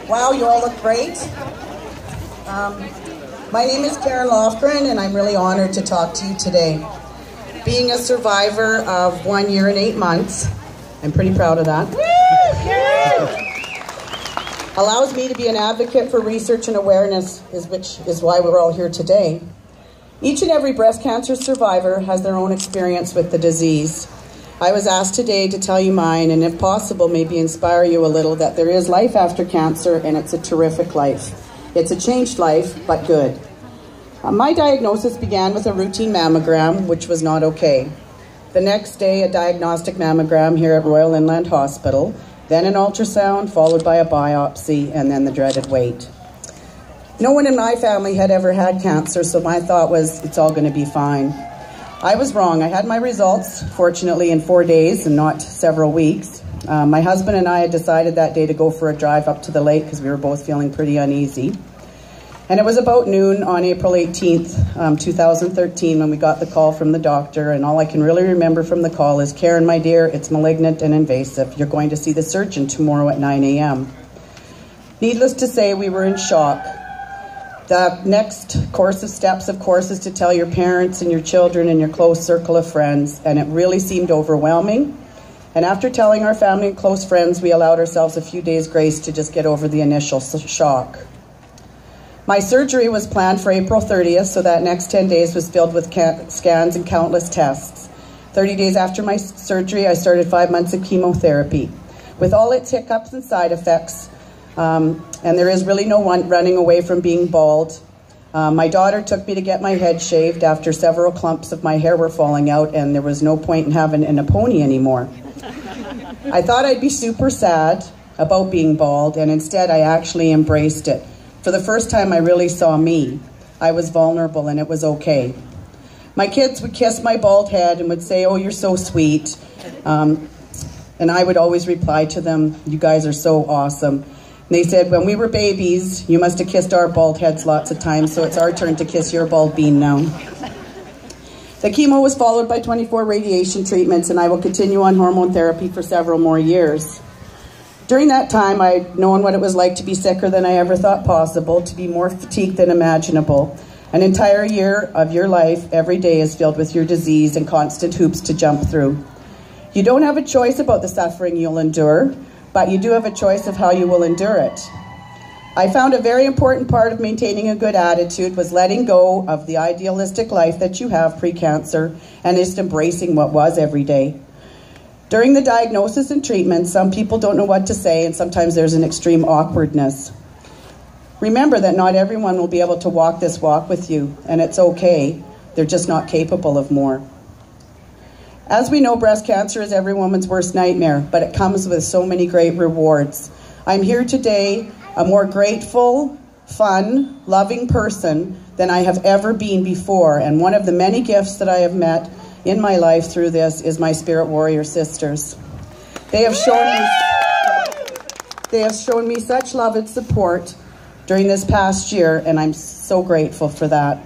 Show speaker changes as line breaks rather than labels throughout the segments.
Wow, you all look great. My name is Lofgren, and I'm really honored to talk to you today. Being a survivor of 1 year and 8 months, I'm pretty proud of that. Allows me to be an advocate for research and awareness, which is why we're all here today. Each and every breast cancer survivor has their own experience with the disease. I was asked today to tell you mine, and if possible, maybe inspire you a little that there is life after cancer, and it's a terrific life. It's a changed life, but good. My diagnosis began with a routine mammogram, which was not okay. The next day, a diagnostic mammogram here at Royal Inland Hospital, then an ultrasound, followed by a biopsy, and then the dreaded wait. No one in my family had ever had cancer, so my thought was, it's all going to be fine. I was wrong. I had my results, fortunately, in 4 days and not several weeks. My husband and I had decided that day to go for a drive up to the lake because we were both feeling pretty uneasy. And it was about noon on April 18th, 2013, when we got the call from the doctor, and all I can really remember from the call is, "Karen, my dear, it's malignant and invasive. You're going to see the surgeon tomorrow at 9 a.m. Needless to say, we were in shock. The next course of steps, of course, is to tell your parents and your children and your close circle of friends, and it really seemed overwhelming. And after telling our family and close friends, we allowed ourselves a few days' grace to just get over the initial shock. My surgery was planned for April 30th, so that next 10 days was filled with scans and countless tests. 30 days after my surgery, I started 5 months of chemotherapy. With all its hiccups and side effects, and there is really no one running away from being bald. My daughter took me to get my head shaved after several clumps of my hair were falling out, and there was no point in having a pony anymore. I thought I'd be super sad about being bald, and instead I actually embraced it. For the first time, I really saw me. I was vulnerable, and it was okay. My kids would kiss my bald head and would say, "Oh, you're so sweet." And I would always reply to them, "You guys are so awesome." And they said, "When we were babies, you must have kissed our bald heads lots of times, so it's our turn to kiss your bald bean now." The chemo was followed by 24 radiation treatments, and I will continue on hormone therapy for several more years. During that time, I'd known what it was like to be sicker than I ever thought possible, to be more fatigued than imaginable. An entire year of your life, every day, is filled with your disease and constant hoops to jump through. You don't have a choice about the suffering you'll endure, but you do have a choice of how you will endure it. I found a very important part of maintaining a good attitude was letting go of the idealistic life that you have pre-cancer and just embracing what was every day. During the diagnosis and treatment, some people don't know what to say, and sometimes there's an extreme awkwardness. Remember that not everyone will be able to walk this walk with you, and it's okay. They're just not capable of more. As we know, breast cancer is every woman's worst nightmare, but it comes with so many great rewards. I'm here today a more grateful, fun, loving person than I have ever been before, and one of the many gifts that I have met in my life through this is my spirit warrior sisters. They have shown me such love and support during this past year, and I'm so grateful for that.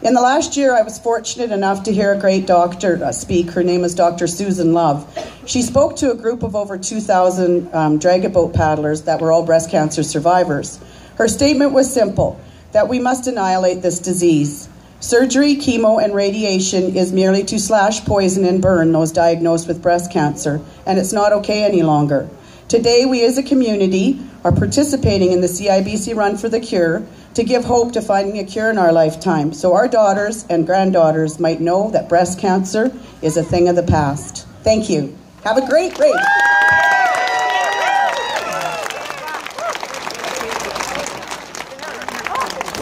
In the last year, I was fortunate enough to hear a great doctor speak. Her name is Dr. Susan Love. She spoke to a group of over 2,000 dragon boat paddlers that were all breast cancer survivors. Her statement was simple, that we must annihilate this disease. Surgery, chemo, and radiation is merely to slash, poison, and burn those diagnosed with breast cancer, and it's not okay any longer. Today, we as a community are participating in the CIBC Run for the Cure to give hope to finding a cure in our lifetime, so our daughters and granddaughters might know that breast cancer is a thing of the past. Thank you. Have a great race.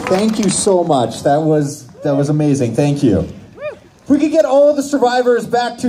Thank you so much. That was amazing. Thank you. If we could get all the survivors back to